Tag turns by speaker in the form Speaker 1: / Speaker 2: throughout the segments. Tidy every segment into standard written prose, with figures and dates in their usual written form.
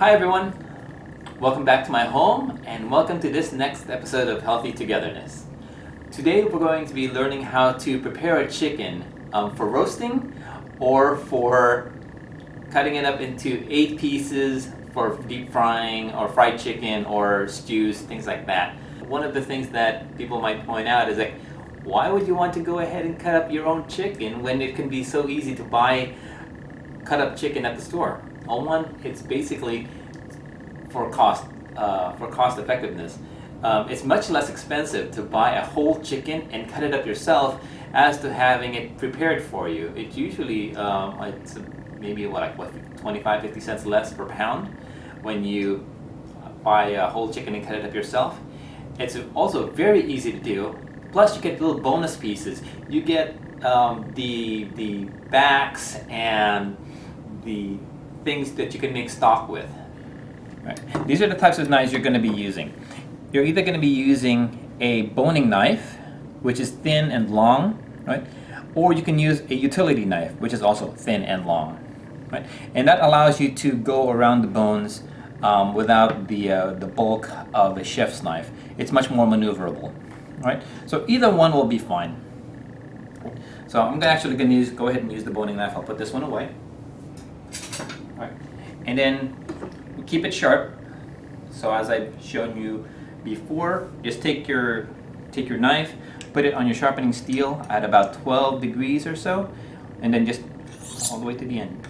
Speaker 1: Hi everyone, welcome back to my home and welcome to this next episode of Healthy Togetherness. Today we're going to be learning how to prepare a chicken for roasting or for cutting it up into 8 pieces for deep frying or fried chicken or stews, things like that. One of the things that people might point out is like, why would you want to go ahead and cut up your own chicken when it can be so easy to buy cut up chicken at the store? On one, it's basically for cost effectiveness. It's much less expensive to buy a whole chicken and cut it up yourself as to having it prepared for you. It's usually it's maybe 25-50 cents less per pound when you buy a whole chicken and cut it up yourself. It's also very easy to do. Plus, you get little bonus pieces. You get the backs and the things that you can make stock with. Right. These are the types of knives you're going to be using. You're either going to be using a boning knife, which is thin and long, right? Or you can use a utility knife, which is also thin and long, right? And that allows you to go around the bones without the bulk of a chef's knife. It's much more maneuverable, right? So either one will be fine. So I'm actually going to go ahead and use the boning knife. I'll put this one away. All right. And then keep it sharp. So as I've shown you before, just take your knife, put it on your sharpening steel at about 12 degrees or so, and then just all the way to the end.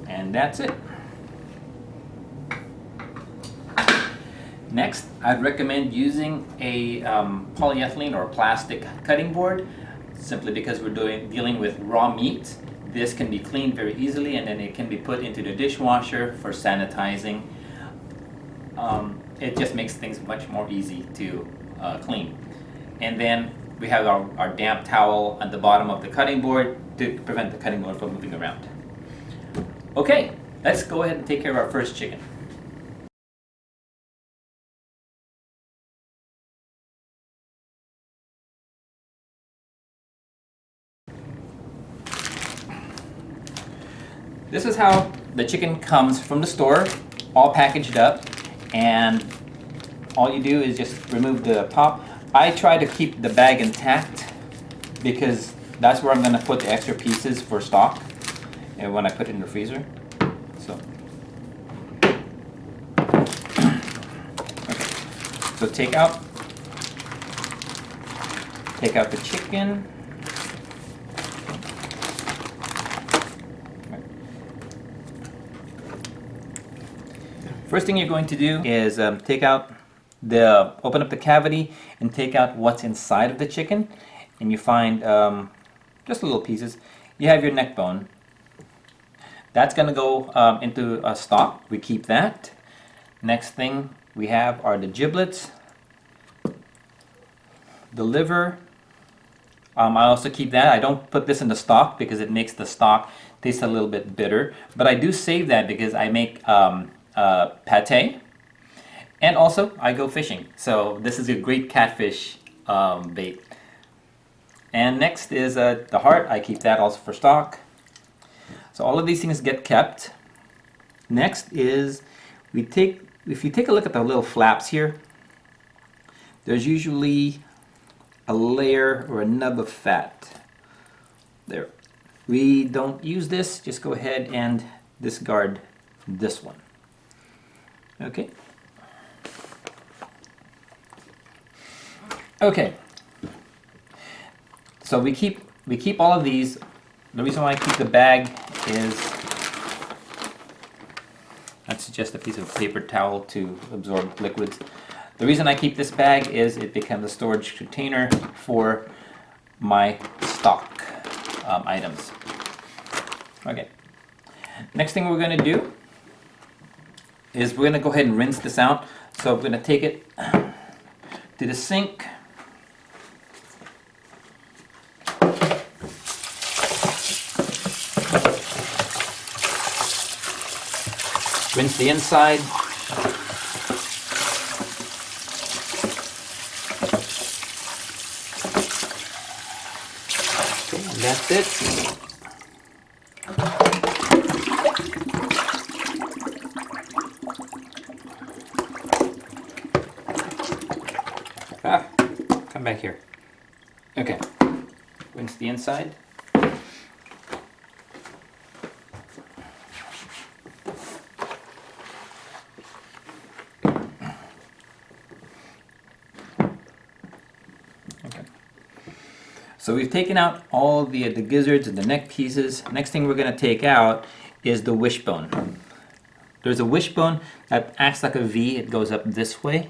Speaker 1: And that's it. Next, I'd recommend using a polyethylene or plastic cutting board, simply because we're dealing with raw meat. This can be cleaned very easily, and then it can be put into the dishwasher for sanitizing. It just makes things much more easy to clean. And then we have our damp towel at the bottom of the cutting board to prevent the cutting board from moving around. Okay, let's go ahead and take care of our first chicken. This is how the chicken comes from the store, all packaged up, and all you do is just remove the top. I try to keep the bag intact because that's where I'm going to put the extra pieces for stock and when I put it in the freezer. So, okay. So take out the chicken. First thing you're going to do is open up the cavity and take out what's inside of the chicken, and you find just little pieces. You have your neck bone. That's going to go into a stock. We keep that. Next thing we have are the giblets, the liver. I also keep that. I don't put this in the stock because it makes the stock taste a little bit bitter, but I do save that because I make pate, and also I go fishing, so this is a great catfish bait. And next is the heart. I keep that also for stock. So all of these things get kept. Next is if you take a look at the little flaps here, there's usually a layer or a nub of fat there. We don't use this. Just go ahead and discard this one. Okay. Okay. So we keep all of these. The reason why I keep the bag is that's just a piece of paper towel to absorb liquids. The reason I keep this bag is it becomes a storage container for my stock items. Okay. Next thing we're going to do is we're going to go ahead and rinse this out. So I'm going to take it to the sink. Rinse the inside. That's it. Ah, come back here. Okay, rinse the inside. So we've taken out all the gizzards and the neck pieces. Next thing we're going to take out is the wishbone. There's a wishbone that acts like a V. It goes up this way,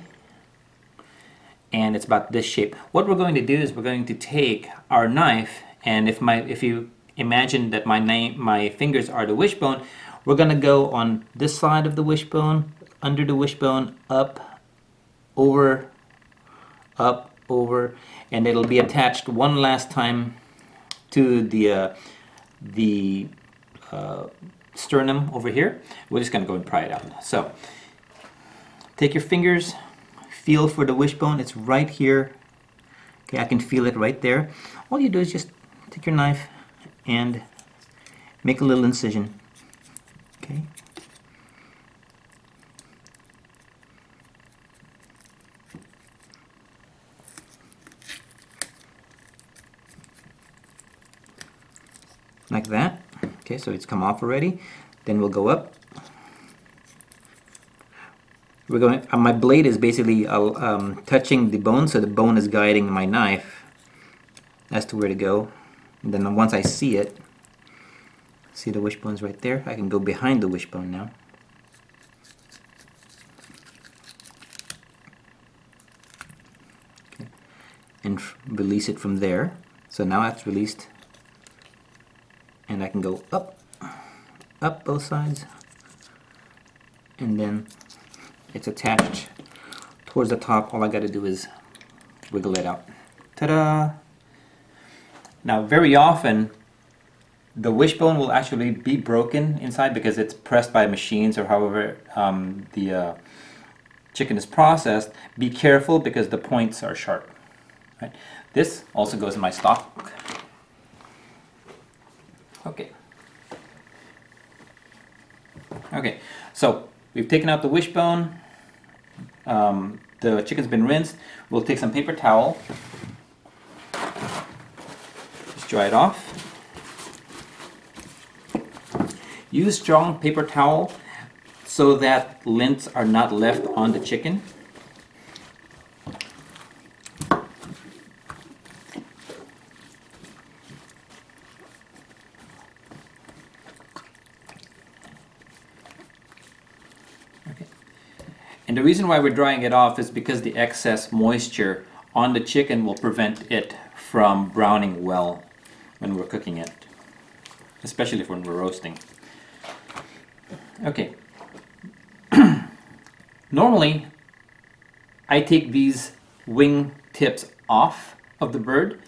Speaker 1: and it's about this shape. What we're going to do is we're going to take our knife, and if you imagine that my fingers are the wishbone, we're going to go on this side of the wishbone, under the wishbone, up, over, and it'll be attached one last time to the sternum over here. We're just going to go and pry it out. So take your fingers, feel for the wishbone. It's right here. Okay, I can feel it right there. All you do is just take your knife and make a little incision. Okay. Like that. Okay, so it's come off already. Then we'll go up. We're going. My blade is basically touching the bone, so the bone is guiding my knife as to where to go. And then once I see it, see the wishbone's right there. I can go behind the wishbone now. Okay. And release it from there. So now it's released. And I can go up both sides, and then it's attached towards the top. All I got to do is wiggle it out. Ta-da! Now, very often, the wishbone will actually be broken inside because it's pressed by machines or however the chicken is processed. Be careful because the points are sharp. Right? This also goes in my stock. Okay, so we've taken out the wishbone. The chicken's been rinsed. We'll take some paper towel. Just dry it off. Use strong paper towel so that lint are not left on the chicken. And the reason why we're drying it off is because the excess moisture on the chicken will prevent it from browning well when we're cooking it, especially when we're roasting. Okay. Normally, I take these wing tips off of the bird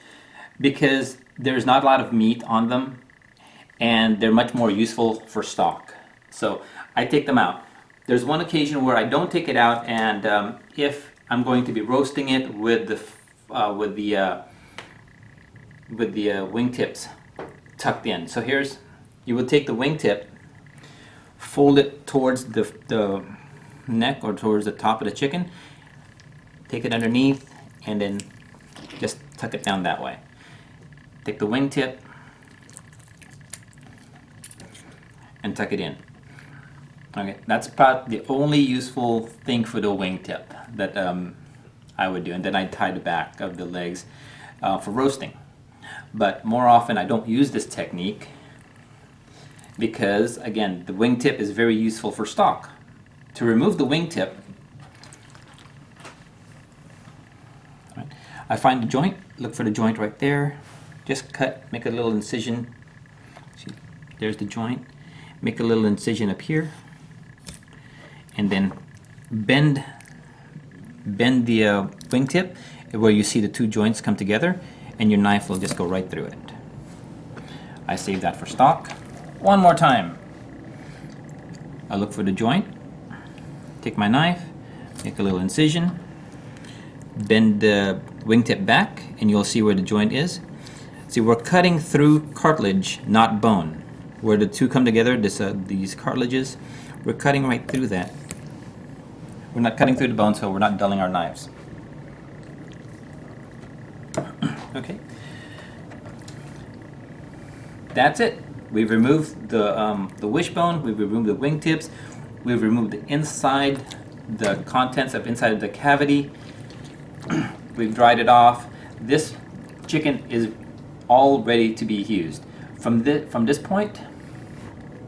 Speaker 1: because there's not a lot of meat on them and they're much more useful for stock. So I take them out. There's one occasion where I don't take it out, and if I'm going to be roasting it with the wingtips tucked in. So you would take the wingtip, fold it towards the neck or towards the top of the chicken, take it underneath, and then just tuck it down that way. Take the wingtip and tuck it in. Okay, that's about the only useful thing for the wingtip that I would do, and then I tie the back of the legs for roasting. But more often I don't use this technique because, again, the wingtip is very useful for stock. To remove the wingtip, right, I find the joint, look for the joint right there, just cut, make a little incision. See, there's the joint, make a little incision up here, and then bend the wingtip where you see the two joints come together, and your knife will just go right through it. I save that for stock. One more time. I look for the joint, take my knife, make a little incision, bend the wingtip back, and you'll see where the joint is. See, we're cutting through cartilage, not bone. Where the two come together, these cartilages, we're cutting right through that. We're not cutting through the bone, so we're not dulling our knives. Okay. That's it. We've removed the wishbone, we've removed the wingtips, we've removed the inside, the contents of inside of the cavity. We've dried it off. This chicken is all ready to be used. From this point,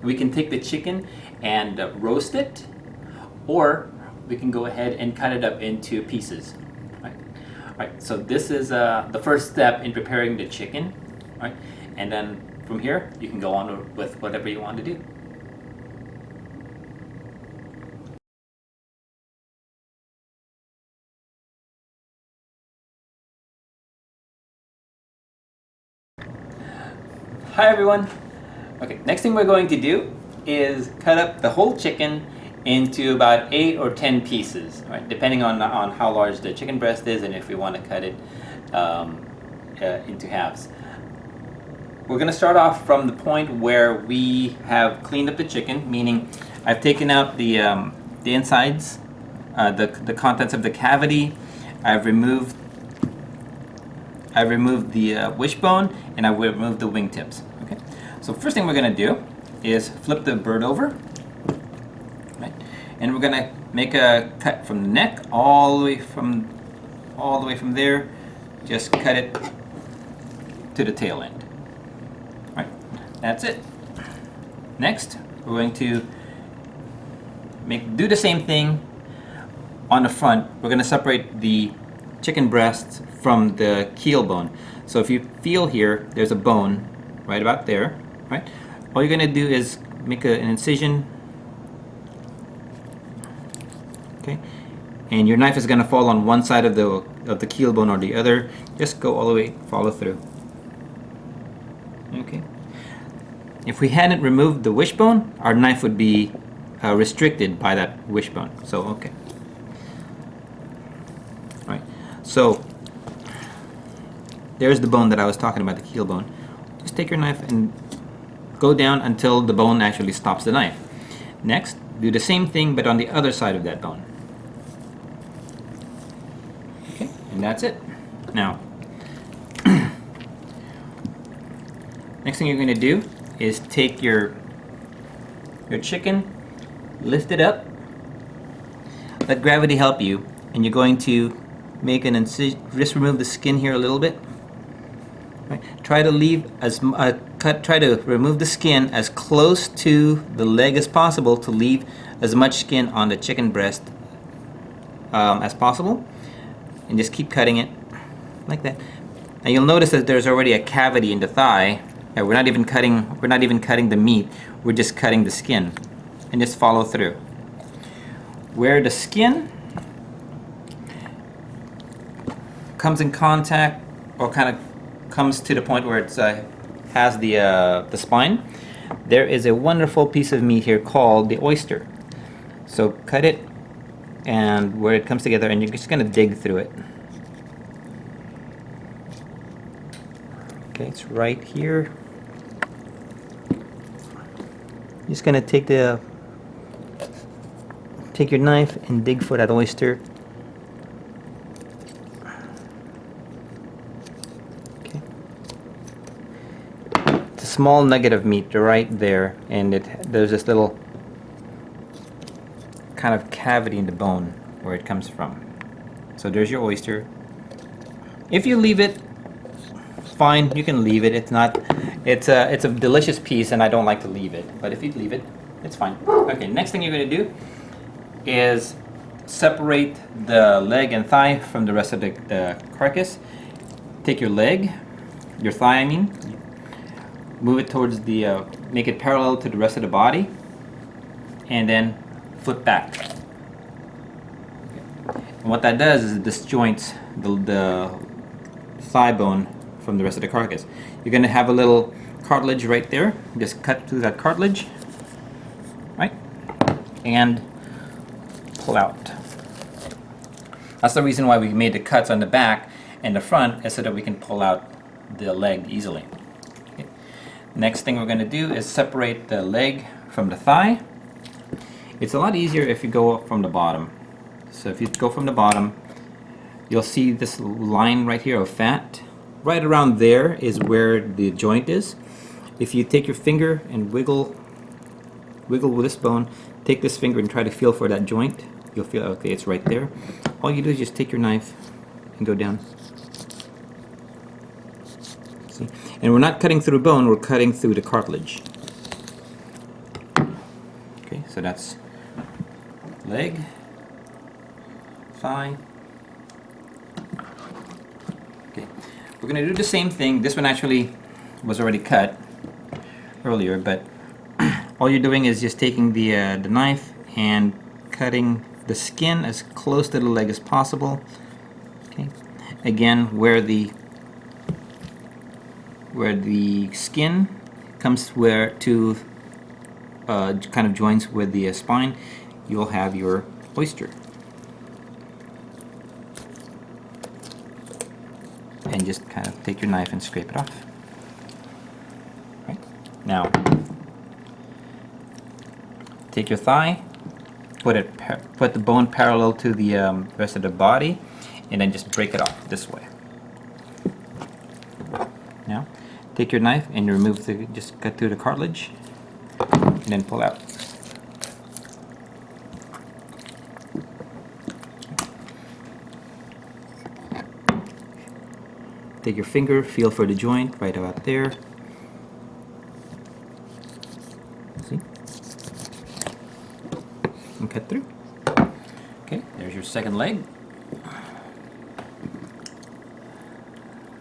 Speaker 1: we can take the chicken and roast it, or we can go ahead and cut it up into pieces. Right? All right. So this is the first step in preparing the chicken. Right? And then from here, you can go on with whatever you want to do. Hi everyone. Okay, next thing we're going to do is cut up the whole chicken into about 8 or 10 pieces, right? Depending on how large the chicken breast is and if we want to cut it into halves. We're going to start off from the point where we have cleaned up the chicken, meaning I've taken out the insides, the contents of the cavity. I've removed the wishbone, and I've removed the wingtips. Okay. So first thing we're going to do is flip the bird over, right? And we're going to make a cut from the neck all the way from there. Just cut it to the tail end. Right. That's it. Next, we're going to do the same thing on the front. We're going to separate the chicken breast from the keel bone. So if you feel here, there's a bone right about there, right? All you're going to do is make an incision, okay? And your knife is going to fall on one side of the keel bone or the other. Just go all the way, follow through. Okay. If we hadn't removed the wishbone, our knife would be restricted by that wishbone. So okay. All right. So there's the bone that I was talking about, the keel bone. Just take your knife and go down until the bone actually stops the knife. Next, do the same thing but on the other side of that bone. Okay, and that's it. Now, next thing you're going to do is take your chicken, lift it up, let gravity help you, and you're going to make an incision. Just remove the skin here a little bit. Right. Try to leave try to remove the skin as close to the leg as possible to leave as much skin on the chicken breast as possible, and just keep cutting it like that. And you'll notice that there's already a cavity in the thigh. We're not even cutting the meat. We're just cutting the skin, and just follow through. Where the skin comes in contact, or kind of comes to the point where it has the spine, there is a wonderful piece of meat here called the oyster. So cut it, and where it comes together, and you're just going to dig through it. Okay, it's right here. You're just going to take your knife and dig for that oyster. Small nugget of meat right there, and there's this little kind of cavity in the bone where it comes from. So there's your oyster. If you leave it, fine, you can leave it. It's a delicious piece, and I don't like to leave it. But if you leave it, it's fine. Okay, next thing you're going to do is separate the leg and thigh from the rest of the carcass. Take your leg, your thigh, I mean. Move it towards make it parallel to the rest of the body, and then flip back. Okay. And what that does is it disjoints the thigh bone from the rest of the carcass. You're going to have a little cartilage right there. Just cut through that cartilage, right, and pull out. That's the reason why we made the cuts on the back and the front, is so that we can pull out the leg easily. Okay. Next thing we're going to do is separate the leg from the thigh. It's a lot easier if you go from the bottom. So if you go from the bottom, you'll see this line right here of fat. Right around there is where the joint is. If you take your finger and wiggle with this bone, take this finger and try to feel for that joint, you'll feel, okay, it's right there. All you do is just take your knife and go down. See? And we're not cutting through bone, we're cutting through the cartilage. Okay, so that's leg, thigh. Okay, we're going to do the same thing. This one actually was already cut earlier, but all you're doing is just taking the knife and cutting the skin as close to the leg as possible. Okay, again, where the skin comes to kind of joins with the spine, you'll have your oyster. And just kind of take your knife and scrape it off. Right. Now, take your thigh, put the bone parallel to the rest of the body, and then just break it off this way. Now, take your knife and just cut through the cartilage, and then pull out. Take your finger, feel for the joint right about there. See? And cut through. Okay, there's your second leg.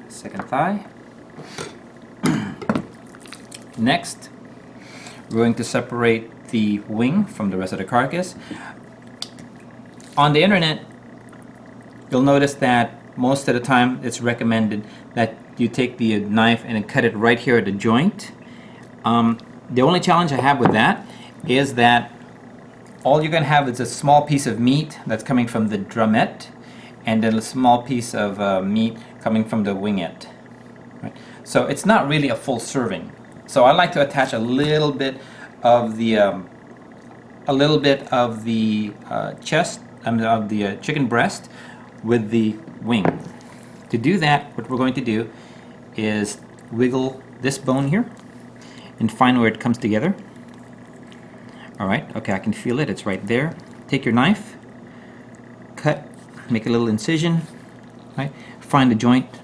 Speaker 1: Second thigh. Next, we're going to separate the wing from the rest of the carcass. On the internet, you'll notice that most of the time it's recommended that you take the knife and cut it right here at the joint. The only challenge I have with that is that all you're going to have is a small piece of meat that's coming from the drumette, and then a small piece of meat coming from the wingette. Right? So it's not really a full serving. So I like to attach a little bit of the chest, of the chicken breast with the wing. To do that, what we're going to do is wiggle this bone here and find where it comes together. Alright, okay, I can feel it, it's right there. Take your knife, cut, make a little incision, right? Find the joint.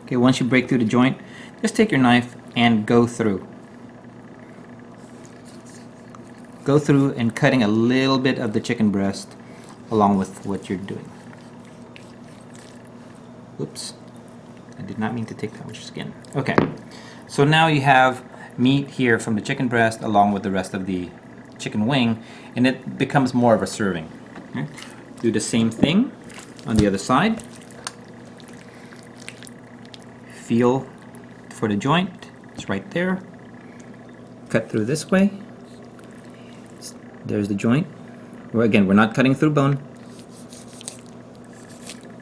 Speaker 1: Okay, once you break through the joint, just take your knife and go through. Go through and cutting a little bit of the chicken breast along with what you're doing. Oops, I did not mean to take that much skin. Okay, so now you have meat here from the chicken breast along with the rest of the chicken wing, and it becomes more of a serving. Okay. Do the same thing on the other side. Feel for the joint, it's right there. Cut through this way. There's the joint. Well, again, we're not cutting through bone.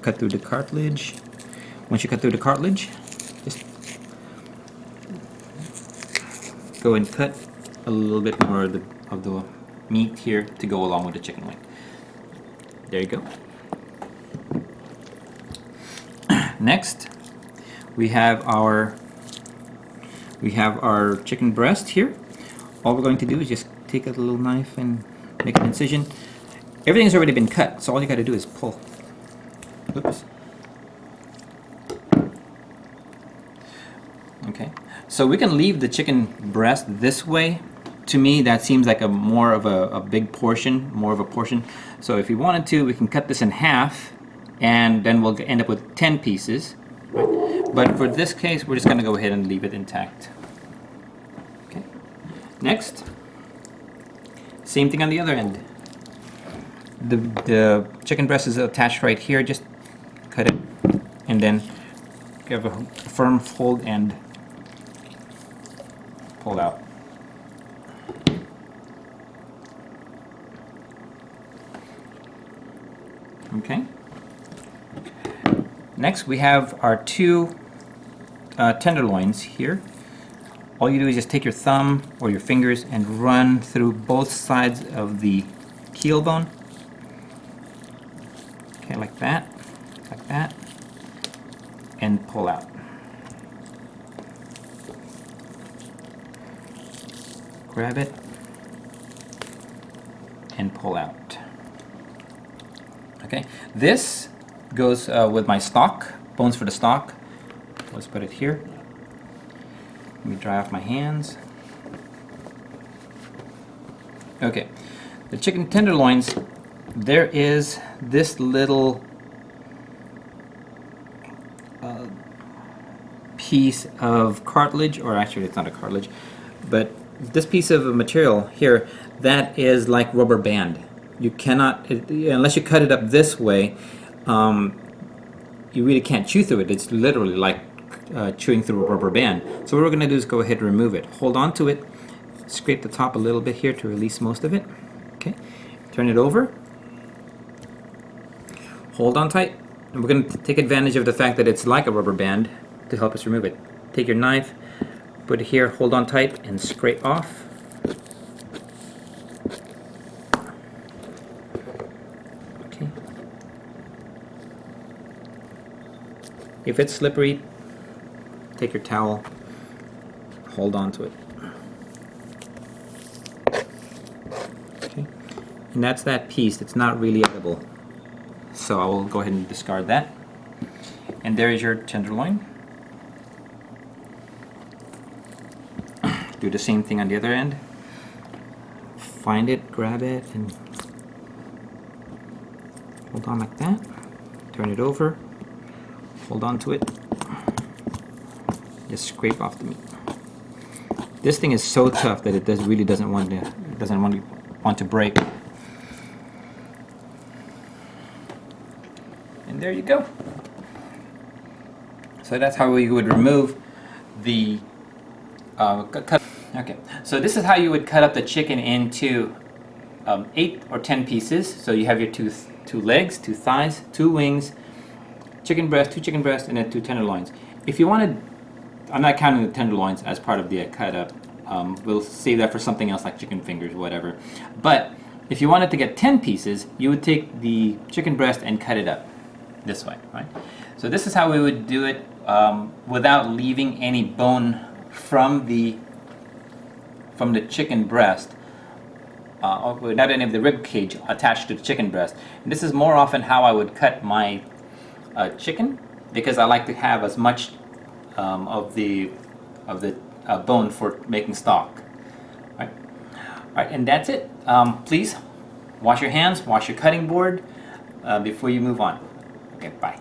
Speaker 1: Cut through the cartilage. Once you cut through the cartilage, just go and cut a little bit more of the meat here to go along with the chicken wing. There you go. Next, we have our chicken breast here. All we're going to do is just take a little knife and make an incision. Everything's already been cut, so all you got to do is pull. Oops. Okay, so we can leave the chicken breast this way. To me, that seems like more of a big portion, more of a portion. So if we wanted to, we can cut this in half, and then we'll end up with 10 pieces. Right? But for this case, we're just going to go ahead and leave it intact. Okay. Next, same thing on the other end. The chicken breast is attached right here. Just cut it, and then give a firm fold and pull out. Okay.
Speaker 2: Next we have our two tenderloins here. All you do is just take your thumb or your fingers and run through both sides of the keel bone. Okay, like that, and pull out. Grab it and pull out. Okay, this goes with my stock, bones for the stock. Let's put it here. Let me dry off my hands. Okay, the chicken tenderloins, there is this little piece of cartilage, or actually it's not a cartilage, but this piece of material here, that is like rubber band. You cannot, unless you cut it up this way, you really can't chew through it. It's literally like chewing through a rubber band. So what we're going to do is go ahead and remove it. Hold on to it, scrape the top a little bit here to release most of it. Okay, turn it over, hold on tight, and we're going to take advantage of the fact that it's like a rubber band to help us remove it. Take your knife, put it here, hold on tight, and scrape off. Okay. If it's slippery, take your towel, hold on to it. Okay. And that's that piece that's not really edible. So I will go ahead and discard that. And there is your tenderloin. Do the same thing on the other end. Find it, grab it, and hold on like that. Turn it over, hold on to it. Just scrape off the meat. This thing is so tough that it really doesn't want to break. And there you go. So that's how you would remove the cut. Okay, so this is how you would cut up the chicken into 8 or 10 pieces. So you have your two legs, 2 thighs, 2 wings, chicken breast, 2 chicken breasts, and then 2 tenderloins. If you wanted, I'm not counting the tenderloins as part of the cut up. We'll save that for something else like chicken fingers, whatever. But if you wanted to get 10 pieces, you would take the chicken breast and cut it up this way, right? So this is how we would do it without leaving any bone from the chicken breast, without any of the rib cage attached to the chicken breast. And this is more often how I would cut my chicken, because I like to have as much of the bone for making stock. Right? All right, and that's it. Please wash your hands, wash your cutting board before you move on. Okay, bye.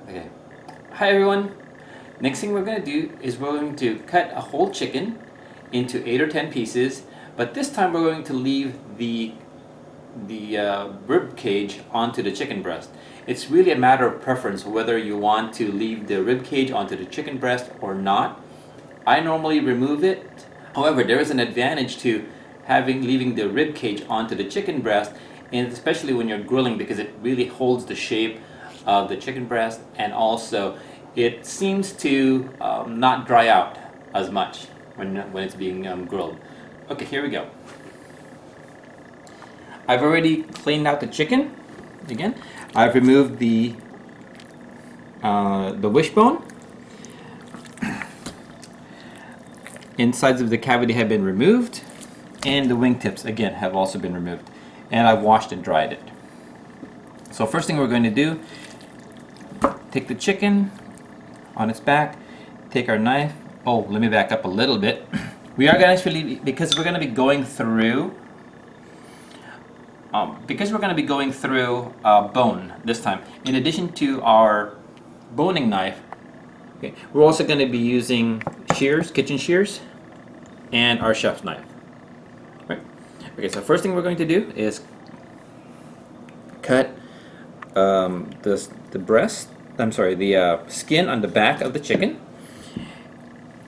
Speaker 2: Okay. Hi everyone. Next thing we're going to do is we're going to cut a whole chicken into 8 or 10 pieces, but this time we're going to leave the rib cage onto the chicken breast. It's really a matter of preference whether you want to leave the rib cage onto the chicken breast or not. I normally remove it. However, there is an advantage to leaving the rib cage onto the chicken breast, and especially when you're grilling, because it really holds the shape of the chicken breast, and also it seems to not dry out as much when it's being grilled. Okay, here we go. I've already cleaned out the chicken. Again, I've removed the wishbone. Insides of the cavity have been removed, and the wingtips again have also been removed, and I've washed and dried it. So first thing we're going to do, take the chicken on its back, take our knife. Oh, let me back up a little bit. We are going to actually, because we're going to be going through bone this time. In addition to our boning knife, okay, we're also going to be using shears, kitchen shears, and our chef's knife. Right. Okay, so first thing we're going to do is cut the skin on the back of the chicken.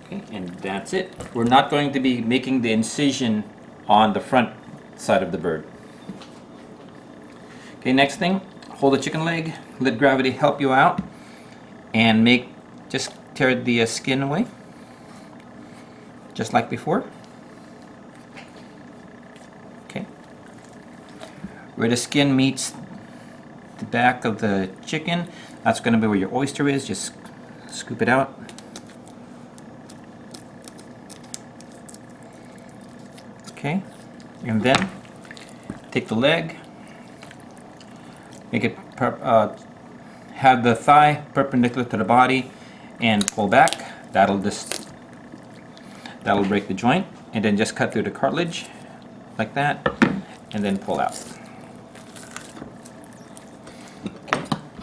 Speaker 2: Okay, and That's it. We're not going to be making the incision on the front side of the bird. Okay, next thing, hold the chicken leg, let gravity help you out, and just tear the skin away, just like before. Okay. Where the skin meets the back of the chicken, that's going to be where your oyster is. Just scoop it out. Okay, and then take the leg, make it have the thigh perpendicular to the body, and pull back. That'll break the joint, and then just cut through the cartilage like that, and then pull out.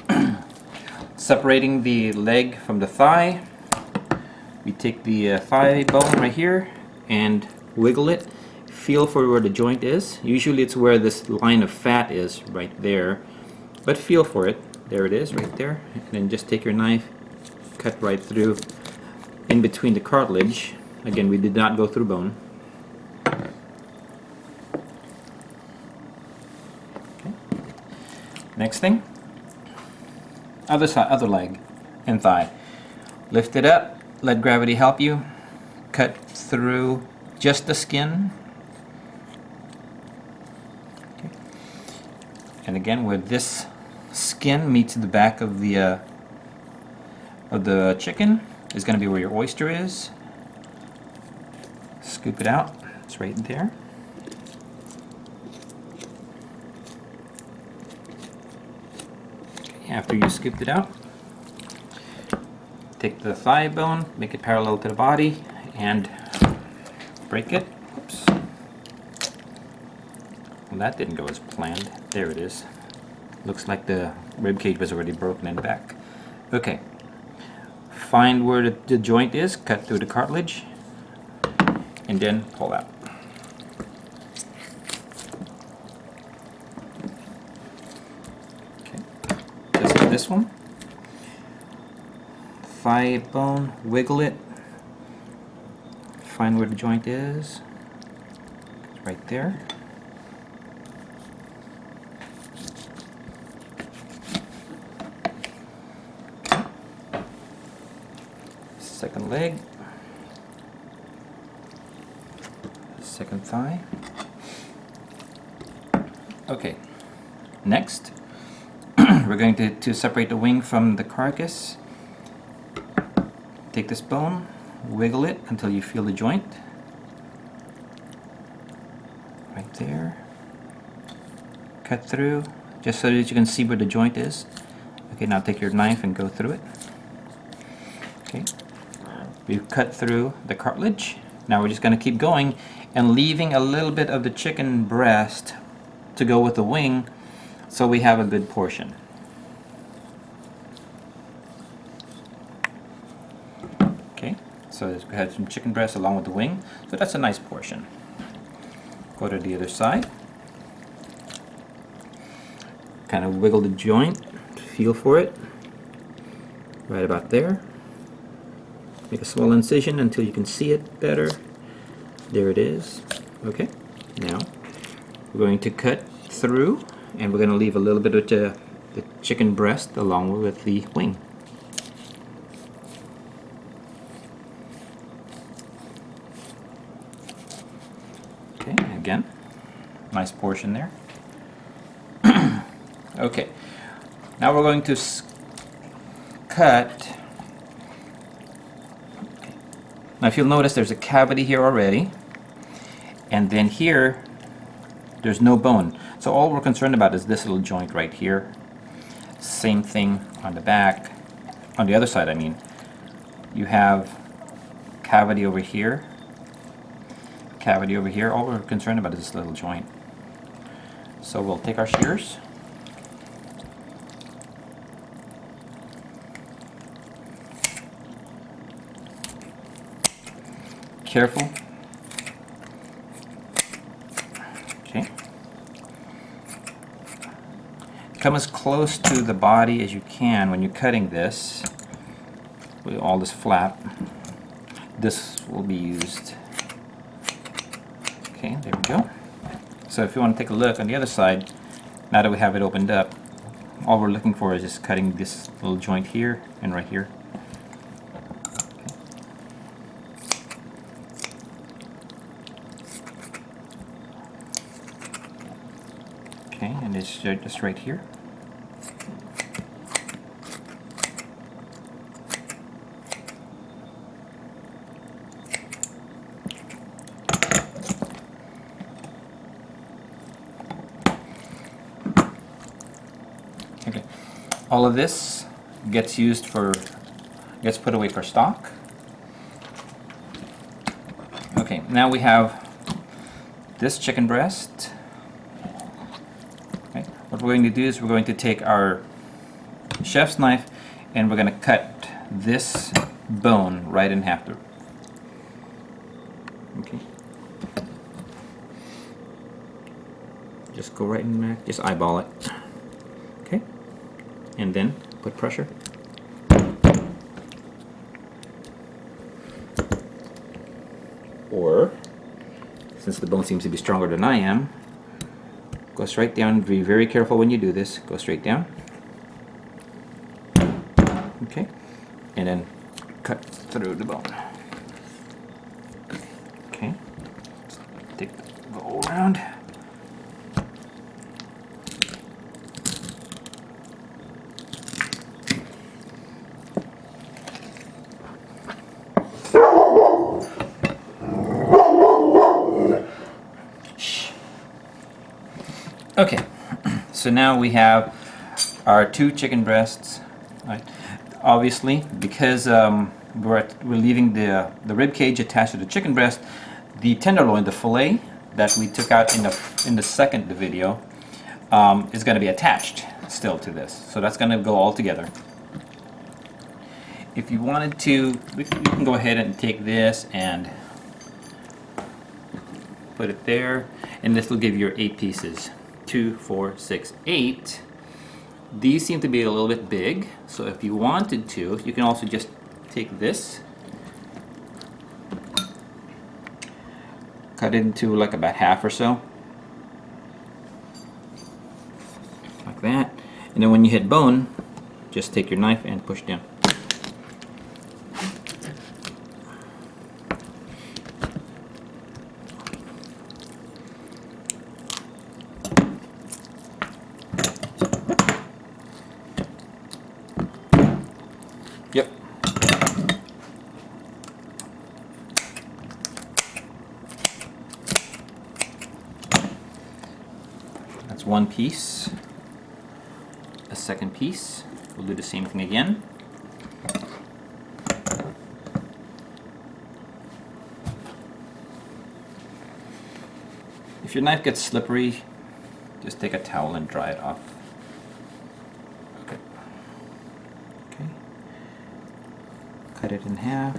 Speaker 2: Okay. Separating the leg from the thigh, we take the thigh bone right here and wiggle it. Feel for where the joint is. Usually it's where this line of fat is, right there. But feel for it. There it is, right there. And then just take your knife, cut right through in between the cartilage. Again, we did not go through bone. Okay. Next thing, other side, other leg and thigh. Lift it up, let gravity help you. Cut through just the skin. Okay. And again, where this skin meets the back of the chicken is going to be where your oyster is. Scoop it out. It's right there. Okay, after you scooped it out, take the thigh bone, make it parallel to the body, and break it. Oops. Well, that didn't go as planned. There it is. Looks like the rib cage was already broken in the back. Okay. Find where the joint is, cut through the cartilage, and then pull out. Okay. Just like this one. Thigh bone, wiggle it. Find where the joint is. It's right there. Second leg, second thigh. Okay, next we're going to separate the wing from the carcass. Take this bone, wiggle it until you feel the joint. Right there. Cut through, just so that you can see where the joint is. Okay, now take your knife and go through it. Okay. We've cut through the cartilage. Now we're just going to keep going and leaving a little bit of the chicken breast to go with the wing so we have a good portion. Okay, so we had some chicken breast along with the wing, so that's a nice portion. Go to the other side. Kind of wiggle the joint, feel for it, right about there. Make a small incision until you can see it better. There it is. Okay, now we're going to cut through and we're going to leave a little bit of the chicken breast along with the wing. Okay, again, nice portion there. Okay, now we're going to cut. Now if you'll notice there's a cavity here already, and then here there's no bone. So all we're concerned about is this little joint right here. Same thing on the back, on the other side I mean. You have cavity over here, cavity over here. All we're concerned about is this little joint. So we'll take our shears. Careful. Okay. Come as close to the body as you can when you're cutting this, with all this flap. this will be used. Okay, there we go. So if you want to take a look on the other side, now that we have it opened up, all we're looking for is just cutting this little joint here and right here. Okay, and it's just right here. Okay, all of this gets put away for stock. Okay, now we have this chicken breast. Okay, what we're going to do is we're going to take our chef's knife and we're going to cut this bone right in half. Okay. Just go right in there, just eyeball it. Okay, and then put pressure. Or, since the bone seems to be stronger than I am, go straight down. Be very careful when you do this. Go straight down. Okay, and then cut through the bone. Okay, go around. Okay, so now we have our 2 chicken breasts. Right. Obviously, because we're leaving the rib cage attached to the chicken breast, the tenderloin, the fillet that we took out in the second video, is going to be attached still to this. So that's going to go all together. If you wanted to, you can go ahead and take this and put it there, and this will give you your 8 pieces. 2, 4, 6, 8. These seem to be a little bit big, so if you wanted to, you can also just take this, cut it into like about half or so, like that, and then when you hit bone, just take your knife and push down. Yep. That's one piece. A second piece. We'll do the same thing again. If your knife gets slippery, just take a towel and dry it off. Okay. Okay. Cut it in half.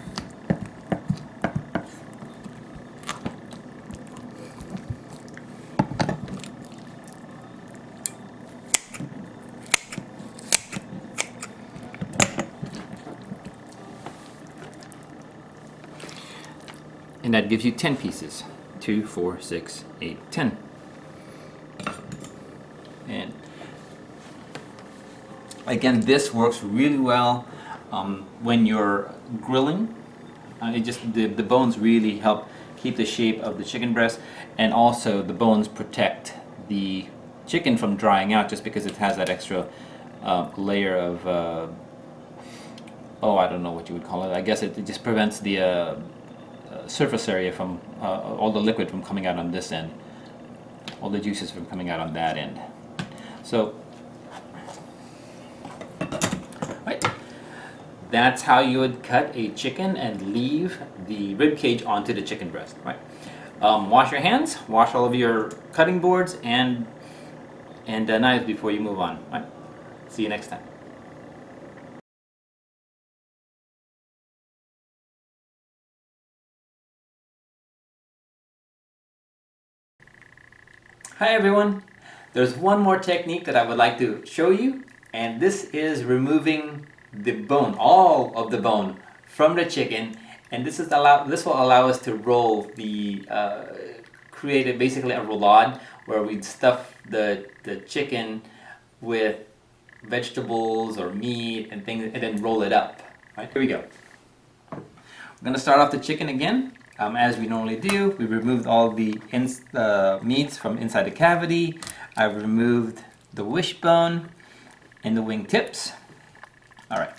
Speaker 2: And that gives you 10 pieces. 2, 4, 6, 8, 10. And again, this works really well when you're grilling. The bones really help keep the shape of the chicken breast, and also the bones protect the chicken from drying out, just because it has that extra layer of I don't know what you would call it. I guess it just prevents the surface area from all the liquid from coming out on this end, all the juices from coming out on that end. So, right, that's how you would cut a chicken and leave the rib cage onto the chicken breast. Right. Wash your hands, wash all of your cutting boards and knives before you move on. Right. See you next time. Hi everyone! There's one more technique that I would like to show you, and this is removing the bone, all of the bone from the chicken,
Speaker 1: And this will allow us to roll the create basically a roulade where we'd stuff the chicken with vegetables or meat and things, and then roll it up. Right, here we go. We're going to start off the chicken again. As we normally do, we removed all the meats from inside the cavity. I've removed the wishbone and the wing tips. All right.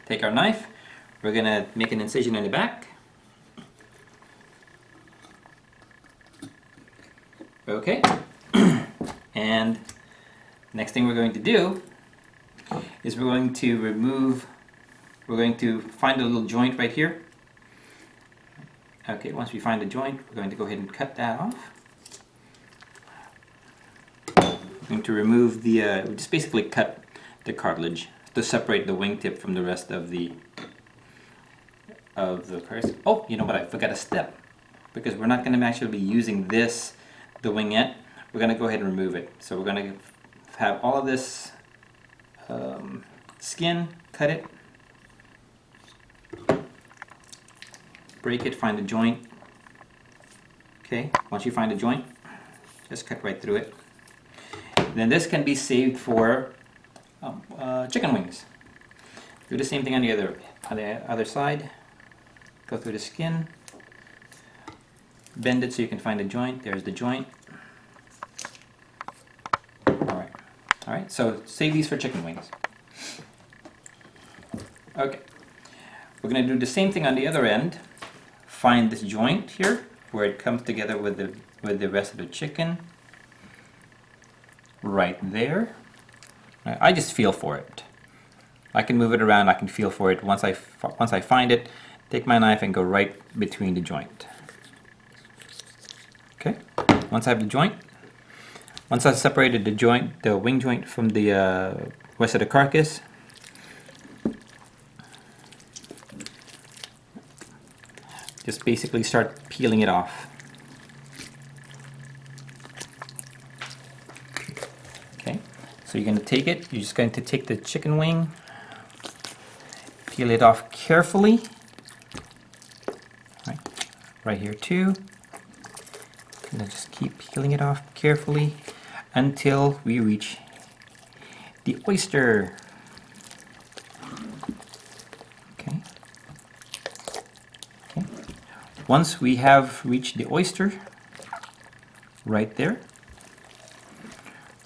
Speaker 1: Take our knife. We're going to make an incision in the back. Okay. And next thing we're going to do is we're going to find a little joint right here. Okay, once we find the joint, we're going to go ahead and cut that off. We're going to remove the, just basically cut the cartilage to separate the wingtip from the rest of the carcass. Oh, you know what? I forgot a step, because we're not going to actually be using the wingette. We're going to go ahead and remove it. So we're going to have all of this skin, cut it, break it, find the joint. Okay, once you find the joint, just cut right through it. Then this can be saved for chicken wings. Do the same thing on the other side. Go through the skin, bend it so you can find the joint. There's the joint. All right, so save these for chicken wings. Okay, we're going to do the same thing on the other end. Find this joint here where it comes together with the rest of the chicken. Right there. I just feel for it. I can move it around. I can feel for it. Once I find it, take my knife and go right between the joint. Okay. Once I have the joint. Once I've separated the joint, the wing joint from the rest of the carcass, just basically start peeling it off. Okay, so you're going to take it, you're just going to take the chicken wing, peel it off carefully, right here too, and then just keep peeling it off carefully until we reach the oyster. Okay. Okay. Once we have reached the oyster, right there,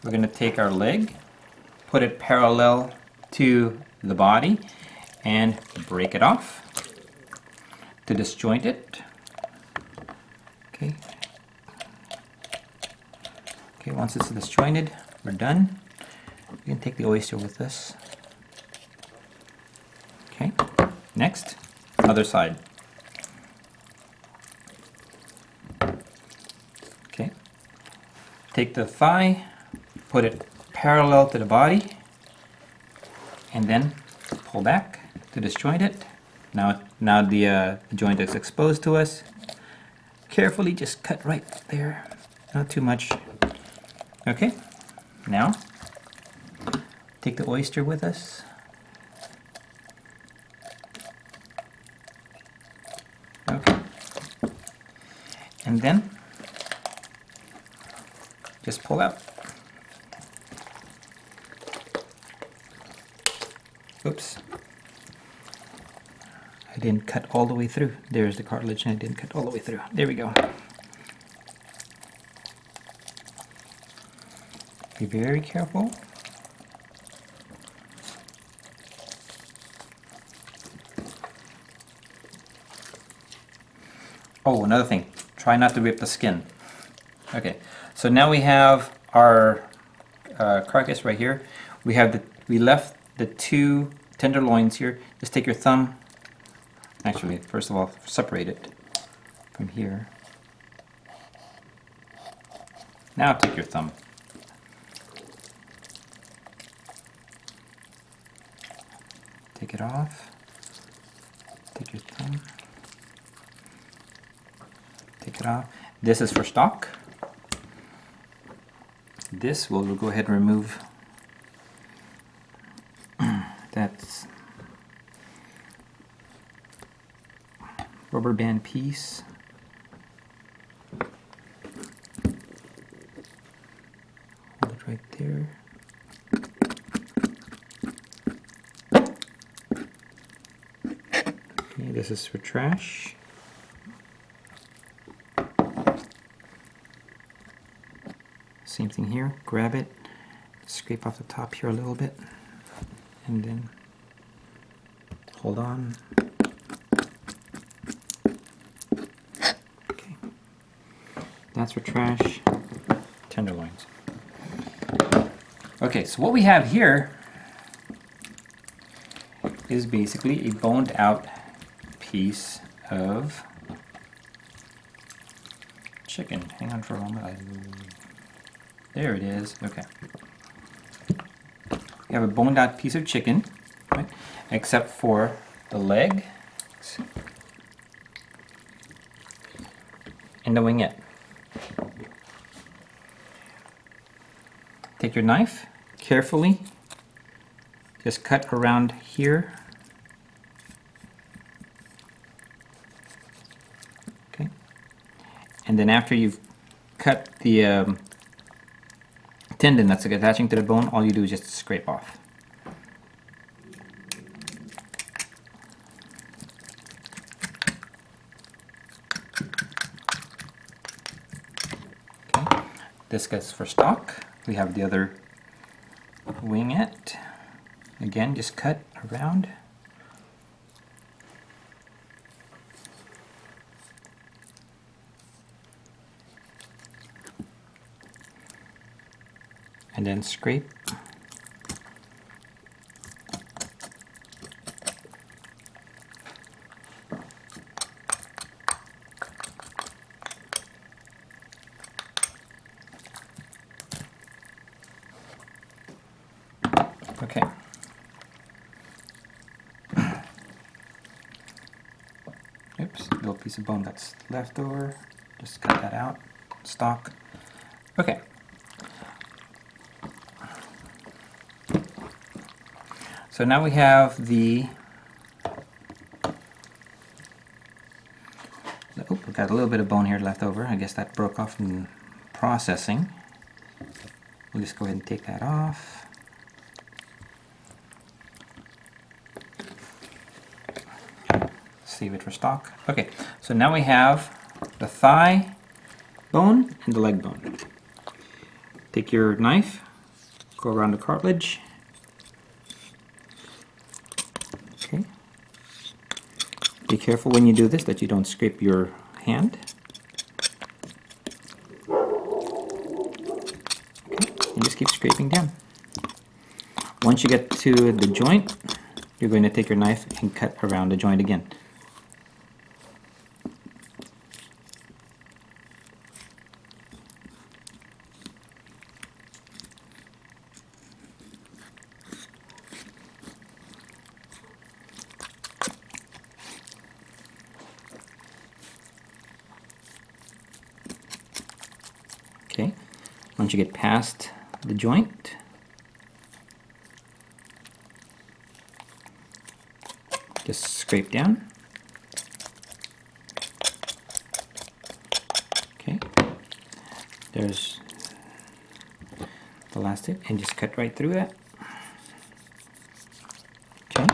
Speaker 1: we're going to take our leg, put it parallel to the body, and break it off to disjoint it. Okay. Okay, once it's disjointed, we're done. We can take the oyster with us. Okay, next, other side. Okay, take the thigh, put it parallel to the body, and then pull back to disjoint it. Now the joint is exposed to us. Carefully just cut right there, not too much. Okay, now take the oyster with us. Okay, and then just pull out. Oops, I didn't cut all the way through. There's the cartilage and I didn't cut all the way through. There we go. Be very careful. Oh, another thing. Try not to rip the skin. Okay, so now we have our carcass right here. We left the two tenderloins here. Just take your thumb. Actually, first of all, separate it from here. Now take your thumb. Take it off. Take your thumb. Take it off. This is for stock. This we'll go ahead and remove. That's
Speaker 2: rubber band piece. Hold it right there. Okay, this is for trash. Same thing here, grab it, scrape off the top here a little bit, and then hold on. Okay, that's for trash, tenderloins. Okay, so what we have here is basically a boned out piece of chicken. Hang on for a moment. There it is. Okay. We have a boned out piece of chicken, right? Except for the leg and the wingette. Take your knife, carefully, just cut around here. Okay. And then after you've cut the tendon that's attaching to the bone, all you do is just scrape off. Okay. This gets for stock. We have the other wingette. Again, just cut around. And then scrape. Okay. Oops, little piece of bone that's left over. Just cut that out. Stock. Okay. So now we have the, we've got a little bit of bone here left over. I guess that broke off in processing. We'll just go ahead and take that off. Save it for stock. Okay, so now we have the thigh bone and the leg bone. Take your knife, go around the cartilage. Okay. Be careful when you do this that you don't scrape your hand. Okay. And just keep scraping down. Once you get to the joint, you're going to take your knife and cut around the joint again. Okay, once you get past the joint, just scrape down. Okay, there's the last tip, and just cut right through that. Okay,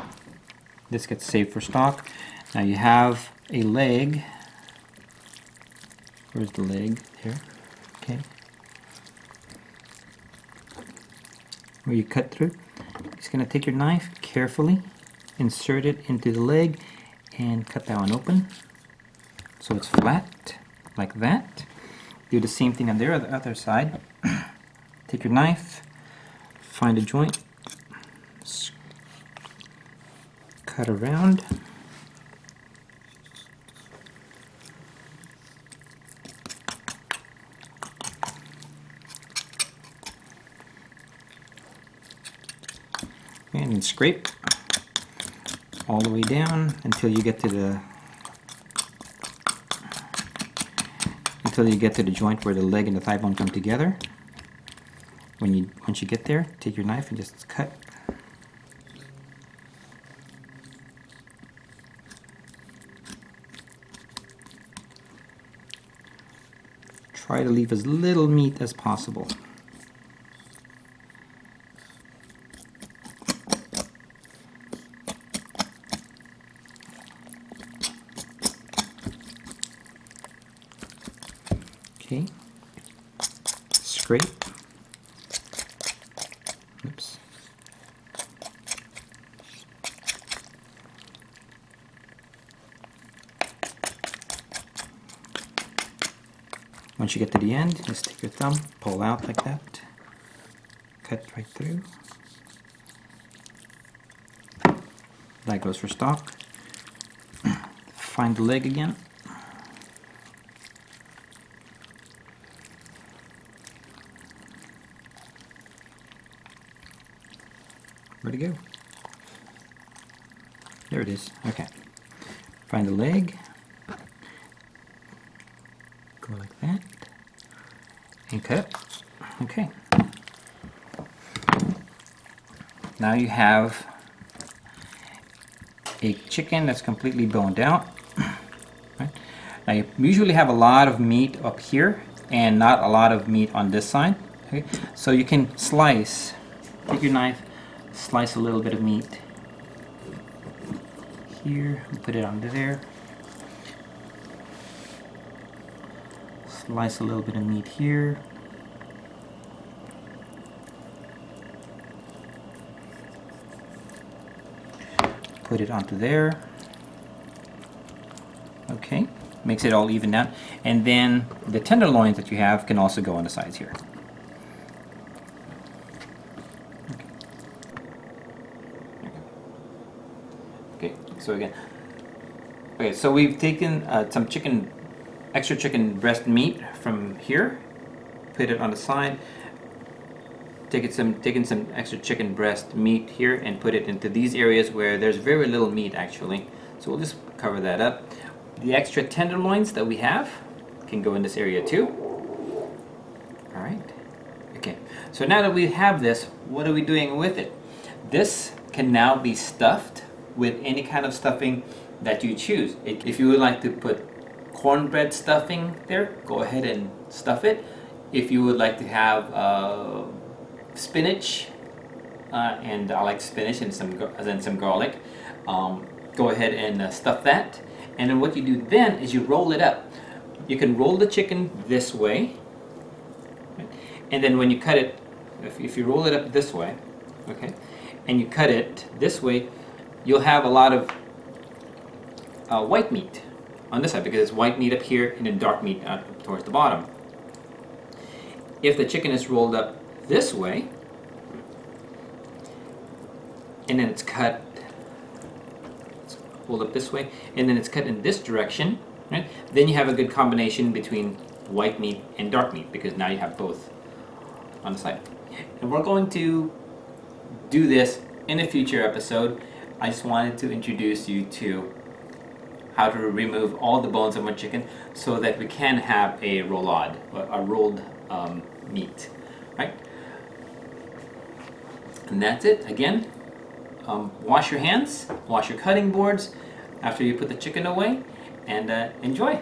Speaker 2: this gets saved for stock. Now you have a leg. Where's the leg? There. Okay. Where you cut through, just going to take your knife carefully, insert it into the leg, and cut that one open so it's flat like that. Do the same thing on the other side. Take your knife, find a joint, cut around. And then scrape all the way down until you get to the joint where the leg and the thigh bone come together. Once you get there, take your knife and just cut. Try to leave as little meat as possible. Okay, scrape. Oops. Once you get to the end, just take your thumb, pull out like that, cut right through. That goes for stock. Find the leg again. Where'd it go? There it is. Okay. Find the leg. Go like that. And cut it. Okay. Now you have a chicken that's completely boned out. Right. Now you usually have a lot of meat up here and not a lot of meat on this side. Okay. So you can slice. Take your knife, slice a little bit of meat here, and put it under there. Slice a little bit of meat here. Put it onto there. Okay, makes it all even out. And then the tenderloins that you have can also go on the sides here. Okay, so again, okay, so we've taken some extra chicken breast meat from here, put it on the side, taken some extra chicken breast meat here and put it into these areas where there's very little meat actually. So we'll just cover that up. The extra tenderloins that we have can go in this area too. Alright, okay, so now that we have this, what are we doing with it? This can now be stuffed with any kind of stuffing that you choose. If you would like to put cornbread stuffing there, go ahead and stuff it. If you would like to have spinach, and I like spinach and some garlic, go ahead and stuff that. And then what you do then is you roll it up. You can roll the chicken this way, right? And then when you cut it, if you roll it up this way, okay, and you cut it this way, you'll have a lot of white meat on this side because it's white meat up here and then dark meat towards the bottom. If the chicken is rolled up this way and then it's cut, it's rolled up this way and then it's cut in this direction, right? Then you have a good combination between white meat and dark meat because now you have both on the side. And we're going to do this in a future episode. I just wanted to introduce you to how to remove all the bones of my chicken so that we can have a rollade, a rolled meat, right? And that's it. Again, wash your hands, wash your cutting boards after you put the chicken away, and enjoy.